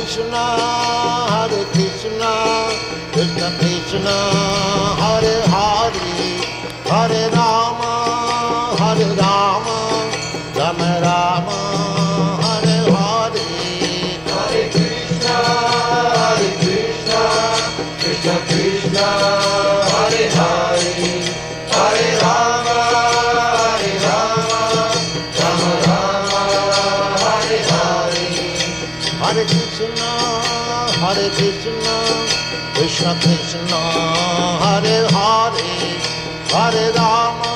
Krishna, Krishna Krishna, Hare Hare, Hare Rama, Rama Rama, Hare Hare. Hare Krishna, Krishna Krishna, Hare Hare, Hare Rama, Rama Rama, Hare Hare. Hare Krishna, Krishna Krishna, Hare Hare, Hare Rama,